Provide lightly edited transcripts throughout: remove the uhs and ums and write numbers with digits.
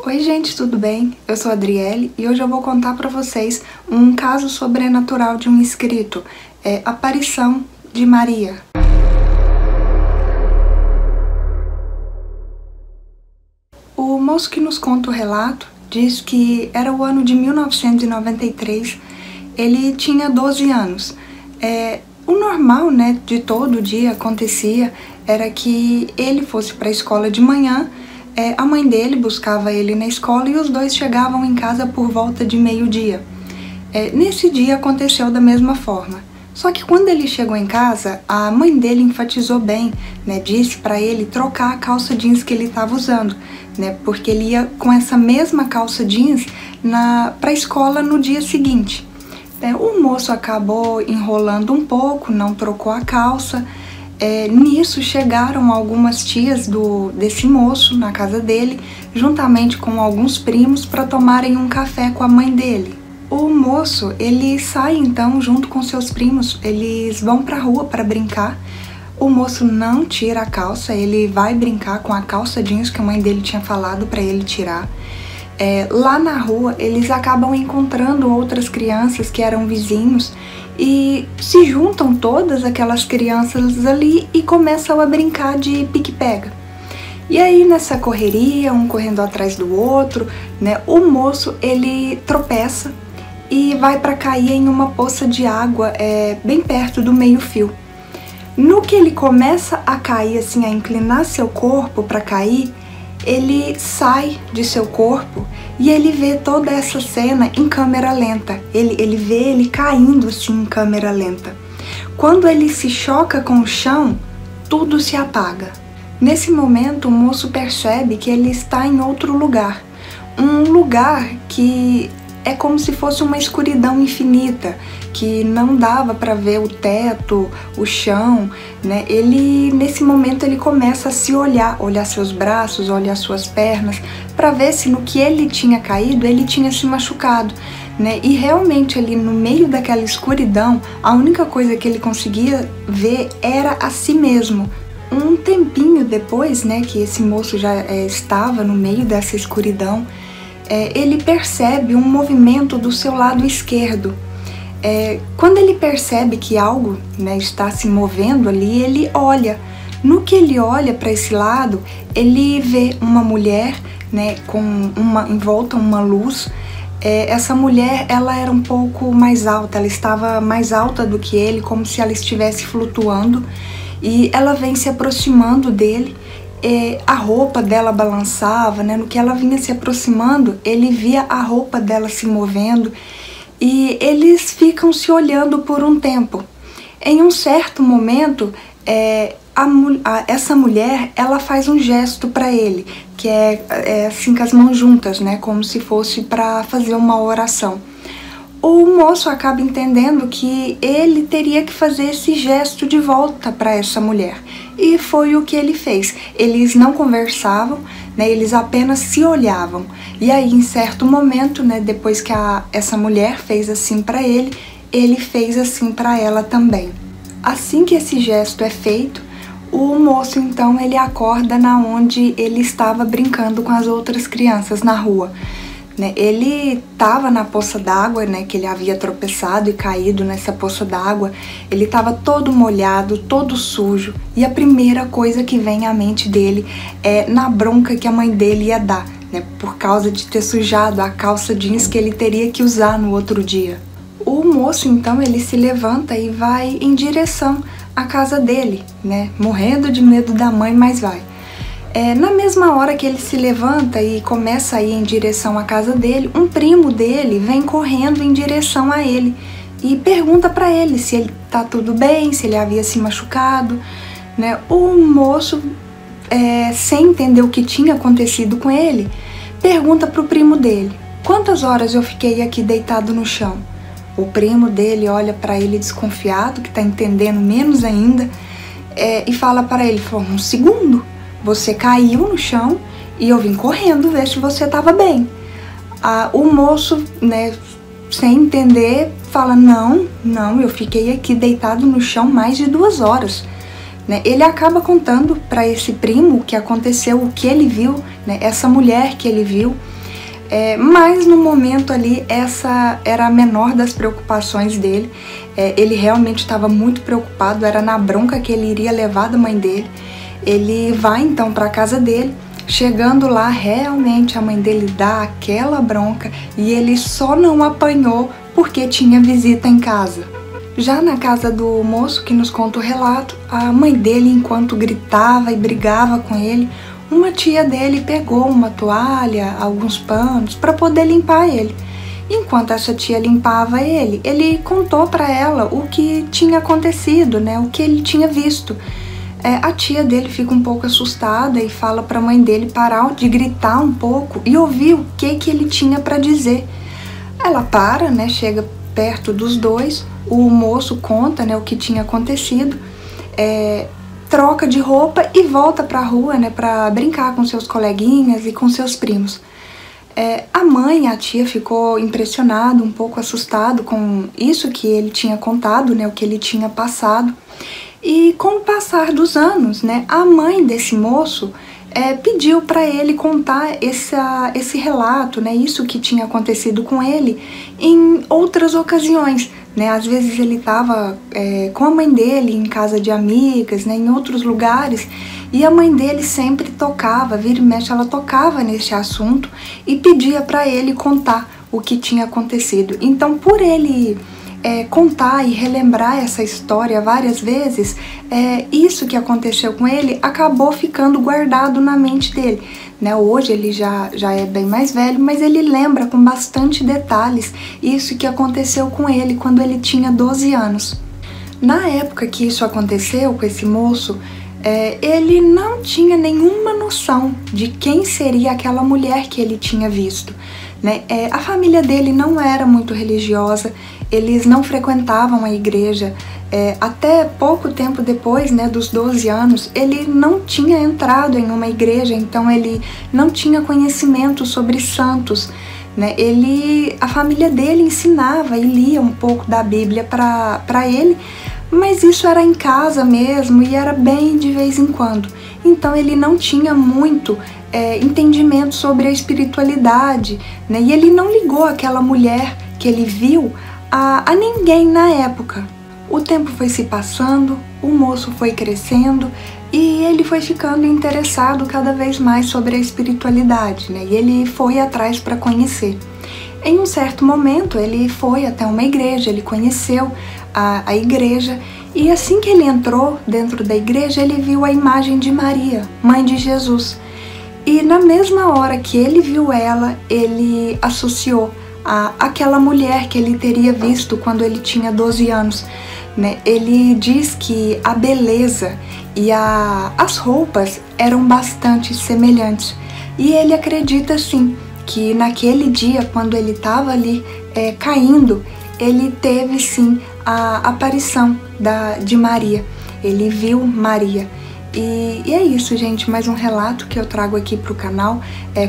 Oi gente, tudo bem? Eu sou a Adriele e hoje eu vou contar para vocês um caso sobrenatural de um inscrito, Aparição de Maria. O moço que nos conta o relato diz que era o ano de 1993, ele tinha 12 anos. O normal, né, de todo dia acontecia era que ele fosse para a escola de manhã. A mãe dele buscava ele na escola e os dois chegavam em casa por volta de meio-dia. Nesse dia aconteceu da mesma forma. Só que quando ele chegou em casa, a mãe dele enfatizou bem, né, disse para ele trocar a calça jeans que ele estava usando, né, porque ele ia com essa mesma calça jeans para a escola no dia seguinte. O moço acabou enrolando um pouco, não trocou a calça. Nisso chegaram algumas tias desse moço na casa dele, juntamente com alguns primos, para tomarem um café com a mãe dele. O moço, ele sai então junto com seus primos, eles vão para a rua para brincar. O moço não tira a calça, ele vai brincar com a calça jeans que a mãe dele tinha falado para ele tirar. Lá na rua, eles acabam encontrando outras crianças que eram vizinhos e se juntam todas aquelas crianças ali e começam a brincar de pique-pega. E aí nessa correria, um correndo atrás do outro, né, o moço ele tropeça e vai para cair em uma poça de água bem perto do meio-fio. No que ele começa a cair, assim, a inclinar seu corpo para cair, ele sai de seu corpo e ele vê toda essa cena em câmera lenta. Ele vê ele caindo assim em câmera lenta. Quando ele se choca com o chão, tudo se apaga. Nesse momento, o moço percebe que ele está em outro lugar. Um lugar que é como se fosse uma escuridão infinita, que não dava para ver o teto, o chão, né? Nesse momento, ele começa a se olhar seus braços, olhar suas pernas, para ver se no que ele tinha caído, ele tinha se machucado, né? E realmente ali no meio daquela escuridão, a única coisa que ele conseguia ver era a si mesmo. Um tempinho depois, né, que esse moço já estava no meio dessa escuridão, ele percebe um movimento do seu lado esquerdo. Quando ele percebe que algo, né, está se movendo ali, ele olha. No que ele olha para esse lado, ele vê uma mulher, né, em volta uma luz. Essa mulher, ela era um pouco mais alta, ela estava mais alta do que ele, como se ela estivesse flutuando. E ela vem se aproximando dele. A roupa dela balançava, né? No que ela vinha se aproximando, ele via a roupa dela se movendo e eles ficam se olhando por um tempo. Em um certo momento, essa mulher, ela faz um gesto para ele, que é assim com as mãos juntas, né? Como se fosse para fazer uma oração. O moço acaba entendendo que ele teria que fazer esse gesto de volta para essa mulher. E foi o que ele fez. Eles não conversavam, né, eles apenas se olhavam. E aí, em certo momento, né, depois que essa mulher fez assim para ele fez assim para ela também. Assim que esse gesto é feito, o moço, então, ele acorda na onde ele estava brincando com as outras crianças na rua. Ele estava na poça d'água, né, que ele havia tropeçado e caído nessa poça d'água. Ele estava todo molhado, todo sujo. E a primeira coisa que vem à mente dele é na bronca que a mãe dele ia dar, né, por causa de ter sujado a calça jeans que ele teria que usar no outro dia. O moço, então, ele se levanta e vai em direção à casa dele, né, morrendo de medo da mãe, mas vai. Na mesma hora que ele se levanta e começa a ir em direção à casa dele, um primo dele vem correndo em direção a ele e pergunta para ele se ele tá tudo bem, se ele havia se machucado, né? O moço, sem entender o que tinha acontecido com ele, pergunta pro primo dele: quantas horas eu fiquei aqui deitado no chão? O primo dele olha para ele desconfiado, que tá entendendo menos ainda, e fala para ele: um segundo. Você caiu no chão e eu vim correndo ver se você estava bem. O moço, né, sem entender, fala: não, eu fiquei aqui deitado no chão mais de 2 horas. né? Ele acaba contando para esse primo o que aconteceu, o que ele viu, né? Essa mulher que ele viu. Mas no momento ali, essa era a menor das preocupações dele. Ele realmente estava muito preocupado, era na bronca que ele iria levar da mãe dele. Ele vai então para a casa dele. Chegando lá, realmente a mãe dele dá aquela bronca e ele só não apanhou porque tinha visita em casa. Já na casa do moço que nos conta o relato, a mãe dele, enquanto gritava e brigava com ele, uma tia dele pegou uma toalha, alguns panos, para poder limpar ele. Enquanto essa tia limpava ele contou para ela o que tinha acontecido, né, o que ele tinha visto. A tia dele fica um pouco assustada e fala para a mãe dele parar de gritar um pouco e ouvir o que ele tinha para dizer. Ela para, né, chega perto dos dois, o moço conta, né, o que tinha acontecido, troca de roupa e volta para a rua, né, para brincar com seus coleguinhas e com seus primos. A mãe, a tia, ficou impressionada, um pouco assustado com isso que ele tinha contado, né, o que ele tinha passado. E com o passar dos anos, né, a mãe desse moço pediu para ele contar esse relato, né, isso que tinha acontecido com ele em outras ocasiões. Né? Às vezes ele estava com a mãe dele em casa de amigas, né, em outros lugares, e a mãe dele sempre tocava, vira e mexe, ela tocava nesse assunto e pedia para ele contar o que tinha acontecido. Então, por ele contar e relembrar essa história várias vezes, isso que aconteceu com ele acabou ficando guardado na mente dele. Né? Hoje ele já é bem mais velho, mas ele lembra com bastante detalhes isso que aconteceu com ele quando ele tinha 12 anos. Na época que isso aconteceu com esse moço, ele não tinha nenhuma noção de quem seria aquela mulher que ele tinha visto. Né? A família dele não era muito religiosa, eles não frequentavam a igreja. Até pouco tempo depois, né, dos 12 anos, ele não tinha entrado em uma igreja, então ele não tinha conhecimento sobre santos. Né? A família dele ensinava e lia um pouco da Bíblia para ele, mas isso era em casa mesmo e era bem de vez em quando. Então ele não tinha muito entendimento sobre a espiritualidade, né? E ele não ligou aquela mulher que ele viu a ninguém na época. O tempo foi se passando, o moço foi crescendo e ele foi ficando interessado cada vez mais sobre a espiritualidade, né? E ele foi atrás para conhecer. Em um certo momento ele foi até uma igreja, ele conheceu a igreja e assim que ele entrou dentro da igreja ele viu a imagem de Maria, mãe de Jesus. E na mesma hora que ele viu ela, ele associou àquela mulher que ele teria visto quando ele tinha 12 anos. Né? Ele diz que a beleza e as roupas eram bastante semelhantes. E ele acredita sim que naquele dia, quando ele estava ali caindo, ele teve sim a aparição de Maria. Ele viu Maria. E é isso, gente, mais um relato que eu trago aqui para o canal.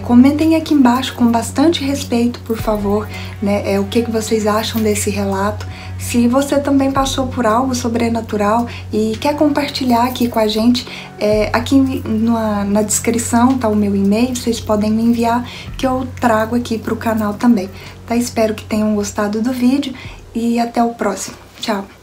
Comentem aqui embaixo com bastante respeito, por favor, né, o que vocês acham desse relato. Se você também passou por algo sobrenatural e quer compartilhar aqui com a gente, aqui na descrição tá o meu e-mail, vocês podem me enviar que eu trago aqui para o canal também. Tá? Espero que tenham gostado do vídeo e até o próximo. Tchau!